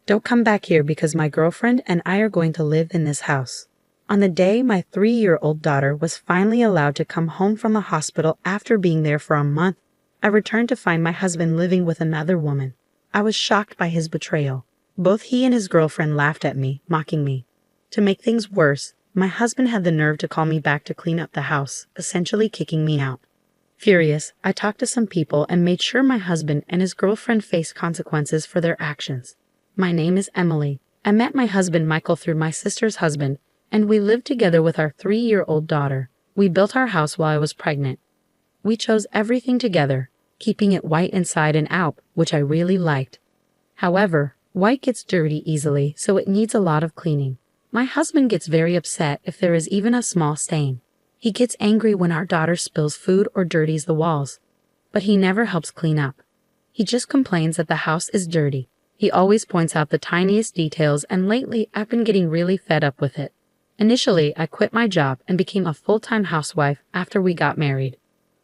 Don't come back here because my girlfriend and I are going to live in this house." On the day my 3-year-old daughter was finally allowed to come home from the hospital after being there for a month, I returned to find my husband living with another woman. I was shocked by his betrayal. Both he and his girlfriend laughed at me, mocking me. To make things worse, my husband had the nerve to call me back to clean up the house, essentially kicking me out. Furious, I talked to some people and made sure my husband and his girlfriend faced consequences for their actions. My name is Emily. I met my husband Michael through my sister's husband, and we lived together with our 3-year-old daughter. We built our house while I was pregnant. We chose everything together, keeping it white inside and out, which I really liked. However, white gets dirty easily, so it needs a lot of cleaning. My husband gets very upset if there is even a small stain. He gets angry when our daughter spills food or dirties the walls. But he never helps clean up. He just complains that the house is dirty. He always points out the tiniest details, and lately I've been getting really fed up with it. Initially, I quit my job and became a full-time housewife after we got married.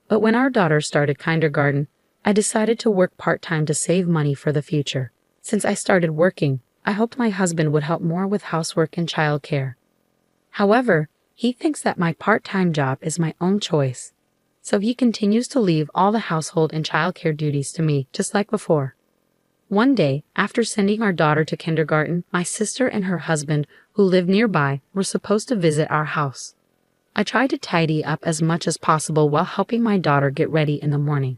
But when our daughter started kindergarten, I decided to work part-time to save money for the future. Since I started working, I hoped my husband would help more with housework and childcare. However, he thinks that my part-time job is my own choice, so he continues to leave all the household and childcare duties to me, just like before. One day, after sending our daughter to kindergarten, my sister and her husband, who lived nearby, were supposed to visit our house. I tried to tidy up as much as possible while helping my daughter get ready in the morning.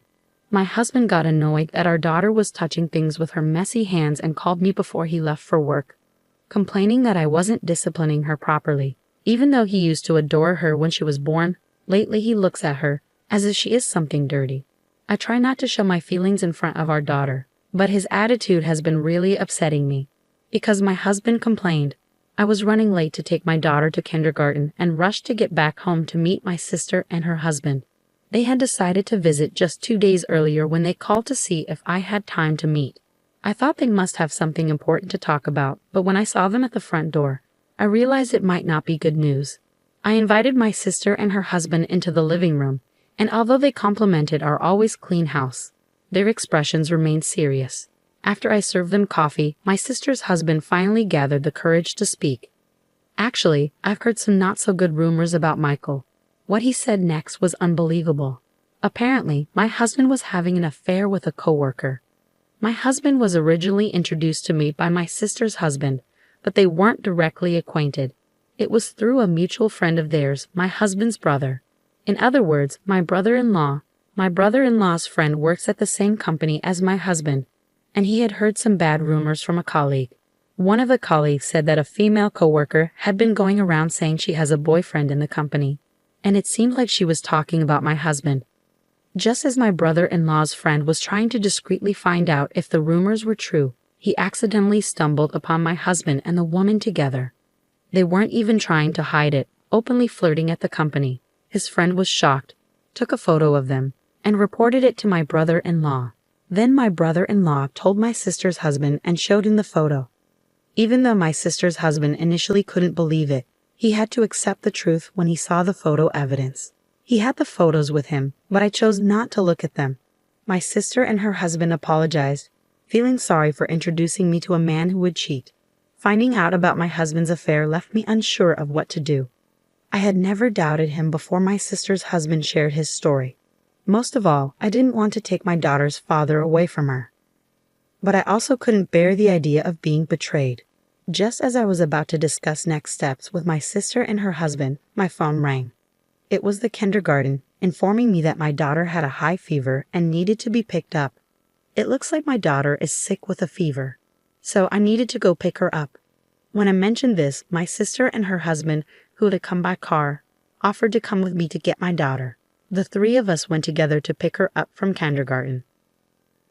My husband got annoyed that our daughter was touching things with her messy hands and called me before he left for work, complaining that I wasn't disciplining her properly. Even though he used to adore her when she was born, lately he looks at her as if she is something dirty. I try not to show my feelings in front of our daughter, but his attitude has been really upsetting me. Because my husband complained, I was running late to take my daughter to kindergarten and rushed to get back home to meet my sister and her husband. They had decided to visit just 2 days earlier when they called to see if I had time to meet. I thought they must have something important to talk about, but when I saw them at the front door, I realized it might not be good news. I invited my sister and her husband into the living room, and although they complimented our always clean house, their expressions remained serious. After I served them coffee, my sister's husband finally gathered the courage to speak. Actually, I've heard some not-so-good rumors about Michael. What he said next was unbelievable. Apparently, my husband was having an affair with a coworker. My husband was originally introduced to me by my sister's husband, but they weren't directly acquainted. It was through a mutual friend of theirs, my husband's brother. In other words, my brother-in-law. My brother-in-law's friend works at the same company as my husband, and he had heard some bad rumors from a colleague. One of the colleagues said that a female coworker had been going around saying she has a boyfriend in the company, and it seemed like she was talking about my husband. Just as my brother-in-law's friend was trying to discreetly find out if the rumors were true, he accidentally stumbled upon my husband and the woman together. They weren't even trying to hide it, openly flirting at the company. His friend was shocked, took a photo of them, and reported it to my brother-in-law. Then my brother-in-law told my sister's husband and showed him the photo. Even though my sister's husband initially couldn't believe it, he had to accept the truth when he saw the photo evidence. He had the photos with him, but I chose not to look at them. My sister and her husband apologized, feeling sorry for introducing me to a man who would cheat. Finding out about my husband's affair left me unsure of what to do. I had never doubted him before my sister's husband shared his story. Most of all, I didn't want to take my daughter's father away from her. But I also couldn't bear the idea of being betrayed. Just as I was about to discuss next steps with my sister and her husband, my phone rang. It was the kindergarten, informing me that my daughter had a high fever and needed to be picked up. It looks like my daughter is sick with a fever, so I needed to go pick her up. When I mentioned this, my sister and her husband, who had come by car, offered to come with me to get my daughter. The 3 of us went together to pick her up from kindergarten.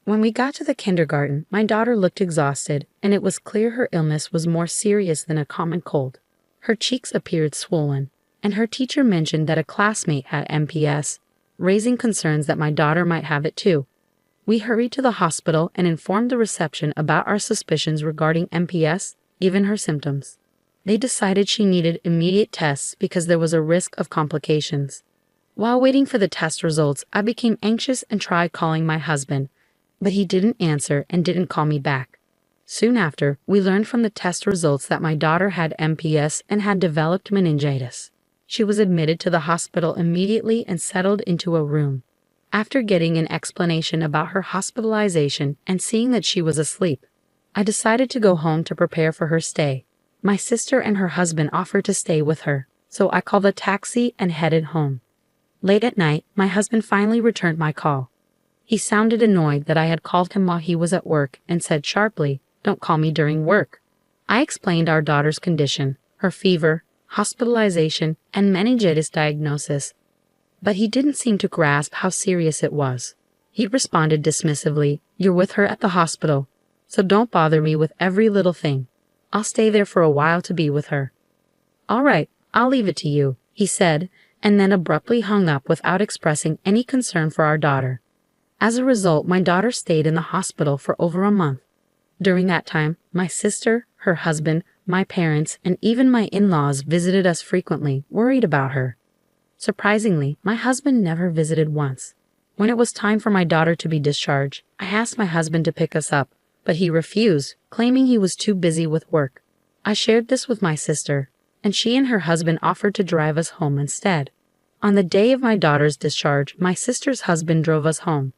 When we got to the kindergarten, my daughter looked exhausted, and it was clear her illness was more serious than a common cold. Her cheeks appeared swollen, and her teacher mentioned that a classmate had MPS, raising concerns that my daughter might have it too. We hurried to the hospital and informed the reception about our suspicions regarding MPS, given her symptoms. They decided she needed immediate tests because there was a risk of complications. While waiting for the test results, I became anxious and tried calling my husband, but he didn't answer and didn't call me back. Soon after, we learned from the test results that my daughter had MPS and had developed meningitis. She was admitted to the hospital immediately and settled into a room. After getting an explanation about her hospitalization and seeing that she was asleep, I decided to go home to prepare for her stay. My sister and her husband offered to stay with her, so I called a taxi and headed home. Late at night, my husband finally returned my call. He sounded annoyed that I had called him while he was at work and said sharply, "Don't call me during work." I explained our daughter's condition, her fever, hospitalization, and meningitis diagnosis, but he didn't seem to grasp how serious it was. He responded dismissively, "You're with her at the hospital, so don't bother me with every little thing. I'll stay there for a while to be with her." "All right, I'll leave it to you," he said, and then abruptly hung up without expressing any concern for our daughter. As a result, my daughter stayed in the hospital for over a month. During that time, my sister, her husband, my parents, and even my in-laws visited us frequently, worried about her. Surprisingly, my husband never visited once. When it was time for my daughter to be discharged, I asked my husband to pick us up, but he refused, claiming he was too busy with work. I shared this with my sister, and she and her husband offered to drive us home instead. On the day of my daughter's discharge, my sister's husband drove us home.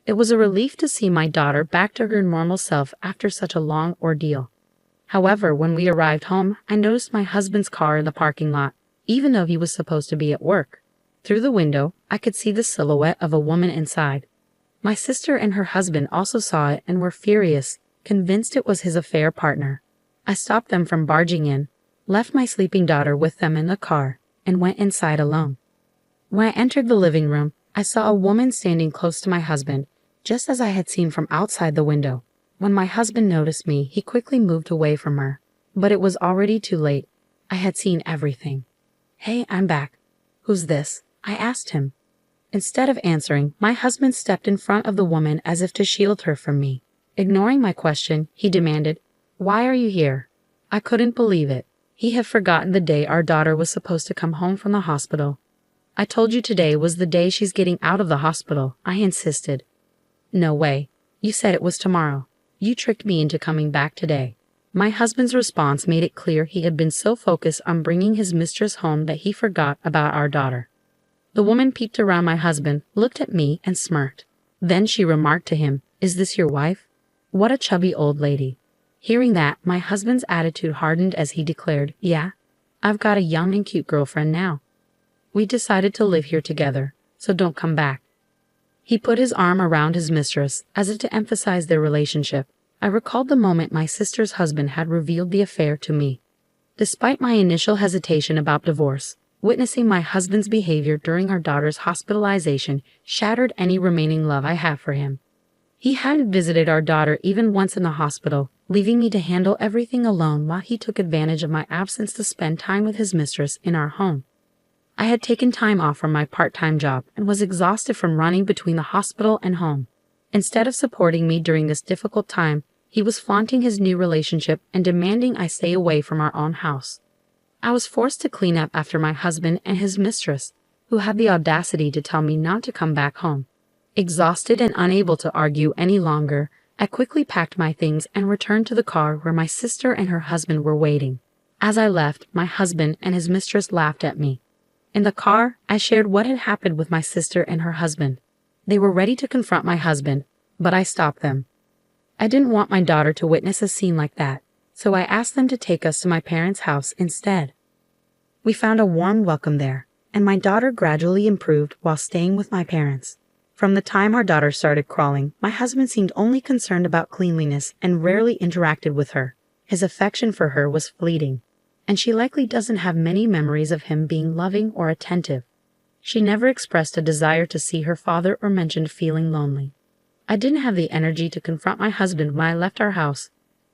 It was a relief to see my daughter back to her normal self after such a long ordeal. However, when we arrived home, I noticed my husband's car in the parking lot, even though he was supposed to be at work. Through the window, I could see the silhouette of a woman inside. My sister and her husband also saw it and were furious, convinced it was his affair partner. I stopped them from barging in, left my sleeping daughter with them in the car, and went inside alone. When I entered the living room, I saw a woman standing close to my husband, just as I had seen from outside the window. When my husband noticed me, he quickly moved away from her, but it was already too late. I had seen everything. "Hey, I'm back. Who's this?" I asked him. Instead of answering, my husband stepped in front of the woman as if to shield her from me. Ignoring my question, he demanded, "Why are you here?" I couldn't believe it. He had forgotten the day our daughter was supposed to come home from the hospital. "I told you today was the day she's getting out of the hospital," I insisted. "No way. You said it was tomorrow. You tricked me into coming back today." My husband's response made it clear he had been so focused on bringing his mistress home that he forgot about our daughter. The woman peeked around my husband, looked at me, and smirked. Then she remarked to him, "Is this your wife?" What a chubby old lady. Hearing that, my husband's attitude hardened as he declared, "Yeah, I've got a young and cute girlfriend now. We decided to live here together, so don't come back." He put his arm around his mistress, as if to emphasize their relationship. I recalled the moment my sister's husband had revealed the affair to me. Despite my initial hesitation about divorce, witnessing my husband's behavior during our daughter's hospitalization shattered any remaining love I have for him. He hadn't visited our daughter even once in the hospital, leaving me to handle everything alone while he took advantage of my absence to spend time with his mistress in our home. I had taken time off from my part-time job and was exhausted from running between the hospital and home. Instead of supporting me during this difficult time, he was flaunting his new relationship and demanding I stay away from our own house. I was forced to clean up after my husband and his mistress, who had the audacity to tell me not to come back home. Exhausted and unable to argue any longer, I quickly packed my things and returned to the car where my sister and her husband were waiting. As I left, my husband and his mistress laughed at me. In the car, I shared what had happened with my sister and her husband. They were ready to confront my husband, but I stopped them. I didn't want my daughter to witness a scene like that, so I asked them to take us to my parents' house instead. We found a warm welcome there, and my daughter gradually improved while staying with my parents. From the time our daughter started crawling, my husband seemed only concerned about cleanliness and rarely interacted with her. His affection for her was fleeting, and she likely doesn't have many memories of him being loving or attentive. She never expressed a desire to see her father or mentioned feeling lonely. I didn't have the energy to confront my husband when I left our house,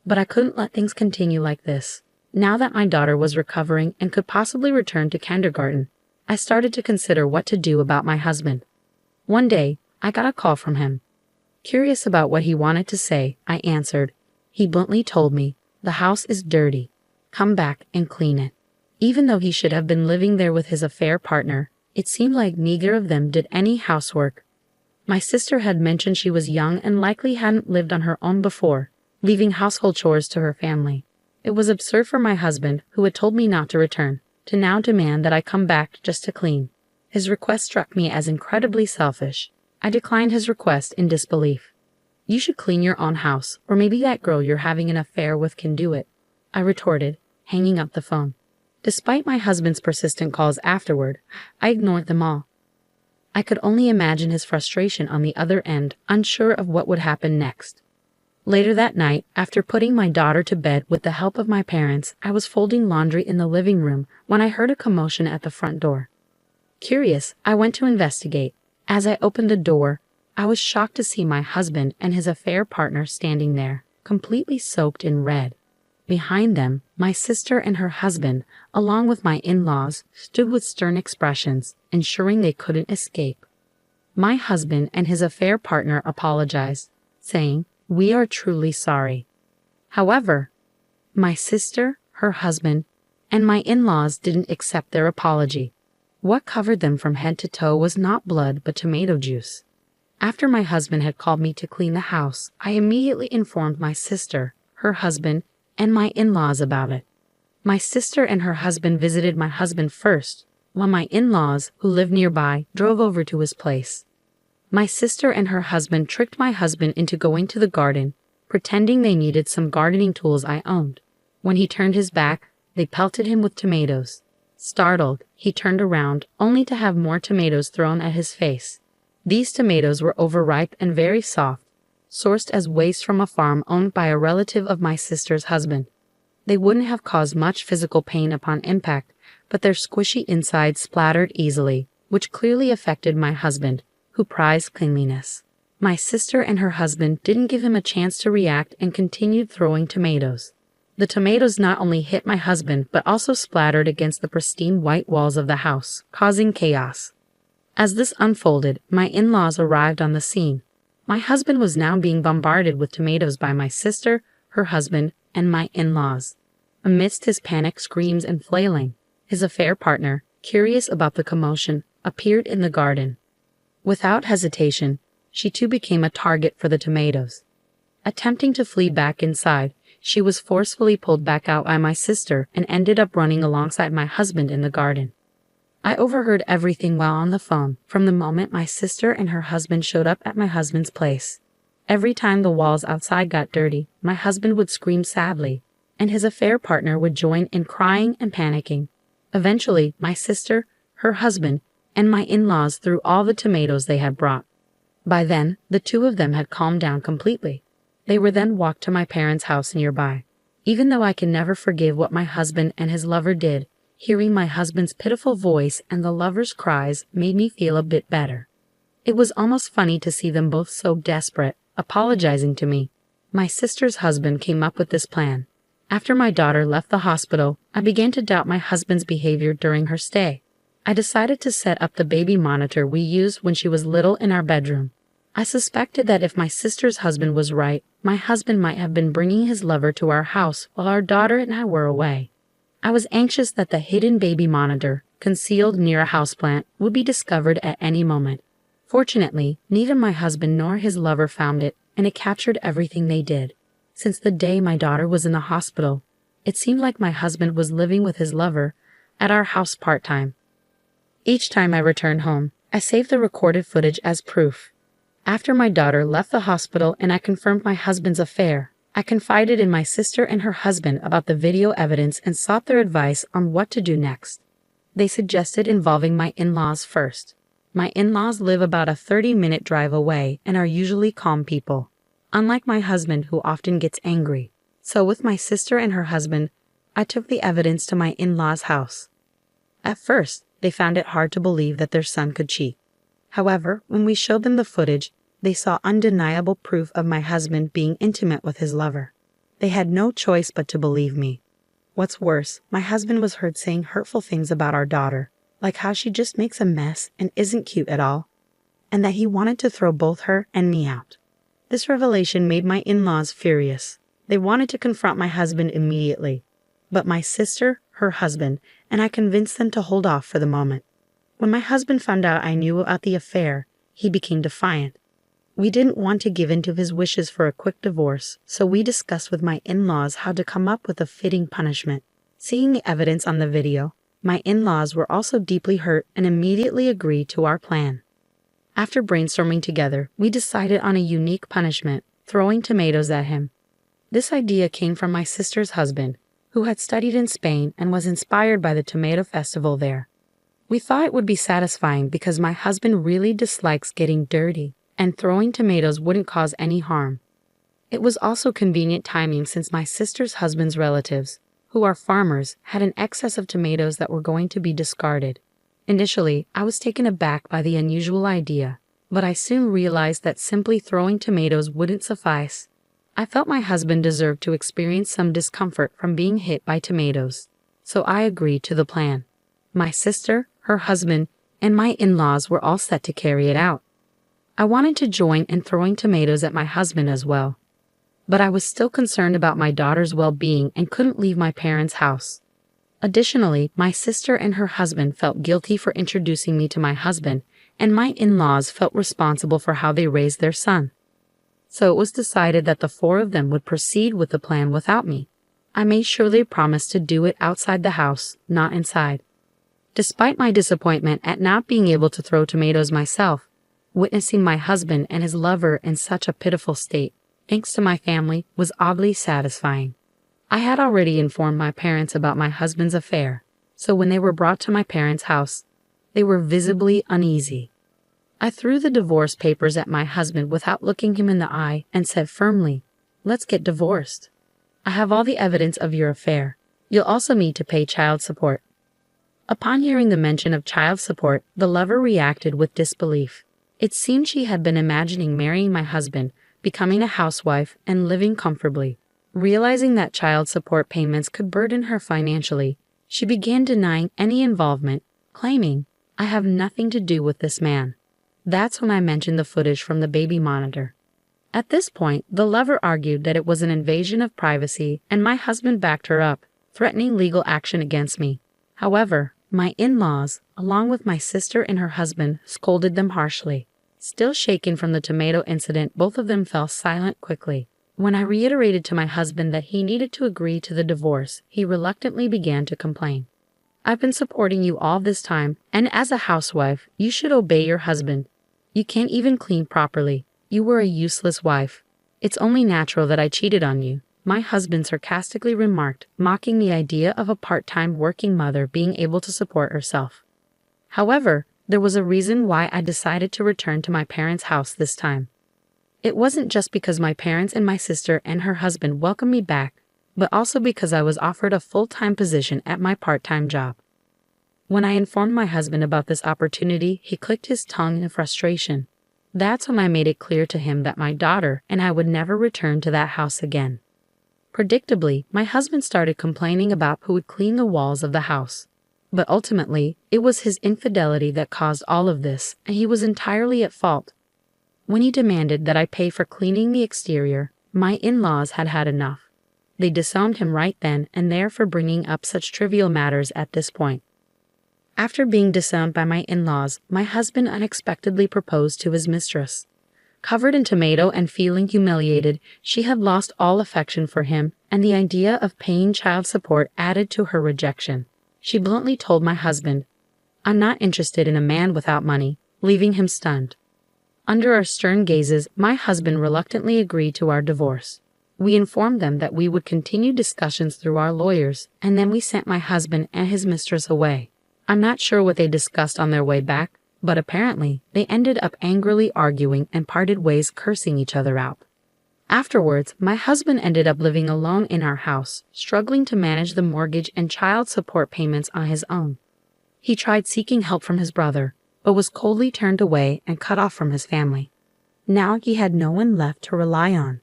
but I couldn't let things continue like this. Now that my daughter was recovering and could possibly return to kindergarten, I started to consider what to do about my husband. One day, I got a call from him. Curious about what he wanted to say, I answered. He bluntly told me, "The house is dirty. Come back and clean it." Even though he should have been living there with his affair partner, it seemed like neither of them did any housework. My sister had mentioned she was young and likely hadn't lived on her own before, leaving household chores to her family. It was absurd for my husband, who had told me not to return, to now demand that I come back just to clean. His request struck me as incredibly selfish. I declined his request in disbelief. "You should clean your own house, or maybe that girl you're having an affair with can do it," I retorted, hanging up the phone. Despite my husband's persistent calls afterward, I ignored them all. I could only imagine his frustration on the other end, unsure of what would happen next. Later that night, after putting my daughter to bed with the help of my parents, I was folding laundry in the living room when I heard a commotion at the front door. Curious, I went to investigate. As I opened the door, I was shocked to see my husband and his affair partner standing there, completely soaked in red. Behind them, my sister and her husband, along with my in-laws, stood with stern expressions, ensuring they couldn't escape. My husband and his affair partner apologized, saying, "We are truly sorry." However, my sister, her husband, and my in-laws didn't accept their apology. What covered them from head to toe was not blood but tomato juice. After my husband had called me to clean the house, I immediately informed my sister, her husband, and my in-laws about it. My sister and her husband visited my husband first, while my in-laws, who lived nearby, drove over to his place. My sister and her husband tricked my husband into going to the garden, pretending they needed some gardening tools I owned. When he turned his back, they pelted him with tomatoes. Startled, he turned around, only to have more tomatoes thrown at his face. These tomatoes were overripe and very soft, sourced as waste from a farm owned by a relative of my sister's husband. They wouldn't have caused much physical pain upon impact, but their squishy insides splattered easily, which clearly affected my husband, who prized cleanliness. My sister and her husband didn't give him a chance to react and continued throwing tomatoes. The tomatoes not only hit my husband but also splattered against the pristine white walls of the house, causing chaos. As this unfolded, my in-laws arrived on the scene. My husband was now being bombarded with tomatoes by my sister, her husband, and my in-laws. Amidst his panic screams and flailing, his affair partner, curious about the commotion, appeared in the garden. Without hesitation, she too became a target for the tomatoes. Attempting to flee back inside, she was forcefully pulled back out by my sister and ended up running alongside my husband in the garden. I overheard everything while on the phone from the moment my sister and her husband showed up at my husband's place. Every time the walls outside got dirty, my husband would scream sadly, and his affair partner would join in crying and panicking. Eventually, my sister, her husband, and my in-laws threw all the tomatoes they had brought. By then, the two of them had calmed down completely. They were then walked to my parents' house nearby. Even though I can never forgive what my husband and his lover did, hearing my husband's pitiful voice and the lover's cries made me feel a bit better. It was almost funny to see them both so desperate, apologizing to me. My sister's husband came up with this plan. After my daughter left the hospital, I began to doubt my husband's behavior during her stay. I decided to set up the baby monitor we used when she was little in our bedroom. I suspected that if my sister's husband was right, my husband might have been bringing his lover to our house while our daughter and I were away. I was anxious that the hidden baby monitor, concealed near a houseplant, would be discovered at any moment. Fortunately, neither my husband nor his lover found it, and it captured everything they did. Since the day my daughter was in the hospital, it seemed like my husband was living with his lover at our house part-time. Each time I returned home, I saved the recorded footage as proof. After my daughter left the hospital and I confirmed my husband's affair, I confided in my sister and her husband about the video evidence and sought their advice on what to do next. They suggested involving my in-laws first. My in-laws live about a 30-minute drive away and are usually calm people, unlike my husband who often gets angry. So with my sister and her husband, I took the evidence to my in-laws' house. At first, they found it hard to believe that their son could cheat. However, when we showed them the footage, they saw undeniable proof of my husband being intimate with his lover. They had no choice but to believe me. What's worse, my husband was heard saying hurtful things about our daughter, like how she just makes a mess and isn't cute at all, and that he wanted to throw both her and me out. This revelation made my in-laws furious. They wanted to confront my husband immediately, but my sister, her husband, and I convinced them to hold off for the moment. When my husband found out I knew about the affair, he became defiant. We didn't want to give in to his wishes for a quick divorce, so we discussed with my in-laws how to come up with a fitting punishment. Seeing the evidence on the video, my in-laws were also deeply hurt and immediately agreed to our plan. After brainstorming together, we decided on a unique punishment, throwing tomatoes at him. This idea came from my sister's husband, who had studied in Spain and was inspired by the tomato festival there. We thought it would be satisfying because my husband really dislikes getting dirty, and throwing tomatoes wouldn't cause any harm. It was also convenient timing since my sister's husband's relatives, who are farmers, had an excess of tomatoes that were going to be discarded. Initially, I was taken aback by the unusual idea, but I soon realized that simply throwing tomatoes wouldn't suffice. I felt my husband deserved to experience some discomfort from being hit by tomatoes, so I agreed to the plan. My sister, her husband, and my in-laws were all set to carry it out. I wanted to join in throwing tomatoes at my husband as well, but I was still concerned about my daughter's well-being and couldn't leave my parents' house. Additionally, my sister and her husband felt guilty for introducing me to my husband, and my in-laws felt responsible for how they raised their son. So it was decided that the four of them would proceed with the plan without me. I made sure they promised to do it outside the house, not inside. Despite my disappointment at not being able to throw tomatoes myself, witnessing my husband and his lover in such a pitiful state, thanks to my family, was oddly satisfying. I had already informed my parents about my husband's affair, so when they were brought to my parents' house, they were visibly uneasy. I threw the divorce papers at my husband without looking him in the eye and said firmly, "Let's get divorced. I have all the evidence of your affair. You'll also need to pay child support." Upon hearing the mention of child support, the lover reacted with disbelief. It seemed she had been imagining marrying my husband, becoming a housewife, and living comfortably. Realizing that child support payments could burden her financially, she began denying any involvement, claiming, "I have nothing to do with this man." That's when I mentioned the footage from the baby monitor. At this point, the lover argued that it was an invasion of privacy, and my husband backed her up, threatening legal action against me. However, my in-laws, along with my sister and her husband, scolded them harshly. Still shaken from the tomato incident, both of them fell silent quickly. When I reiterated to my husband that he needed to agree to the divorce, he reluctantly began to complain. "I've been supporting you all this time, and as a housewife, you should obey your husband. You can't even clean properly. You were a useless wife. It's only natural that I cheated on you," my husband sarcastically remarked, mocking the idea of a part-time working mother being able to support herself. However, there was a reason why I decided to return to my parents' house this time. It wasn't just because my parents and my sister and her husband welcomed me back, but also because I was offered a full-time position at my part-time job. When I informed my husband about this opportunity, he clicked his tongue in frustration. That's when I made it clear to him that my daughter and I would never return to that house again. Predictably, my husband started complaining about who would clean the walls of the house. But ultimately, it was his infidelity that caused all of this, and he was entirely at fault. When he demanded that I pay for cleaning the exterior, my in-laws had had enough. They disowned him right then and there for bringing up such trivial matters at this point. After being disowned by my in-laws, my husband unexpectedly proposed to his mistress. Covered in tomato and feeling humiliated, she had lost all affection for him, and the idea of paying child support added to her rejection. She bluntly told my husband, "I'm not interested in a man without money," leaving him stunned. Under our stern gazes, my husband reluctantly agreed to our divorce. We informed them that we would continue discussions through our lawyers, and then we sent my husband and his mistress away. I'm not sure what they discussed on their way back, but apparently they ended up angrily arguing and parted ways, cursing each other out. Afterwards, my husband ended up living alone in our house, struggling to manage the mortgage and child support payments on his own. He tried seeking help from his brother, but was coldly turned away and cut off from his family. Now he had no one left to rely on.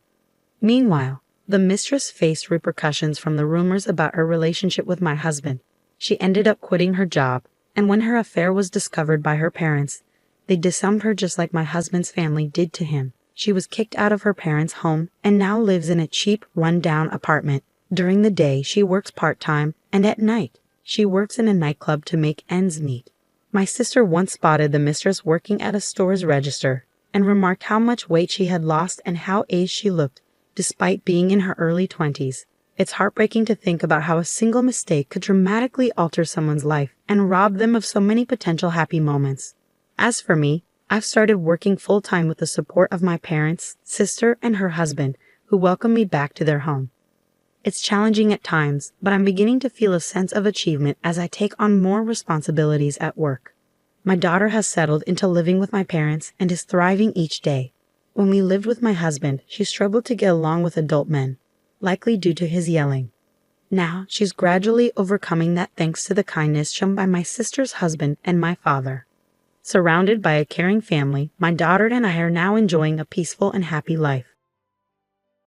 Meanwhile, the mistress faced repercussions from the rumors about her relationship with my husband. She ended up quitting her job, and when her affair was discovered by her parents, they disowned her just like my husband's family did to him. She was kicked out of her parents' home and now lives in a cheap, run-down apartment. During the day, she works part-time, and at night, she works in a nightclub to make ends meet. My sister once spotted the mistress working at a store's register, and remarked how much weight she had lost and how aged she looked, despite being in her early 20s. It's heartbreaking to think about how a single mistake could dramatically alter someone's life and rob them of so many potential happy moments. As for me, I've started working full-time with the support of my parents, sister, and her husband, who welcomed me back to their home. It's challenging at times, but I'm beginning to feel a sense of achievement as I take on more responsibilities at work. My daughter has settled into living with my parents and is thriving each day. When we lived with my husband, she struggled to get along with adult men, likely due to his yelling. Now, she's gradually overcoming that thanks to the kindness shown by my sister's husband and my father. Surrounded by a caring family, my daughter and I are now enjoying a peaceful and happy life.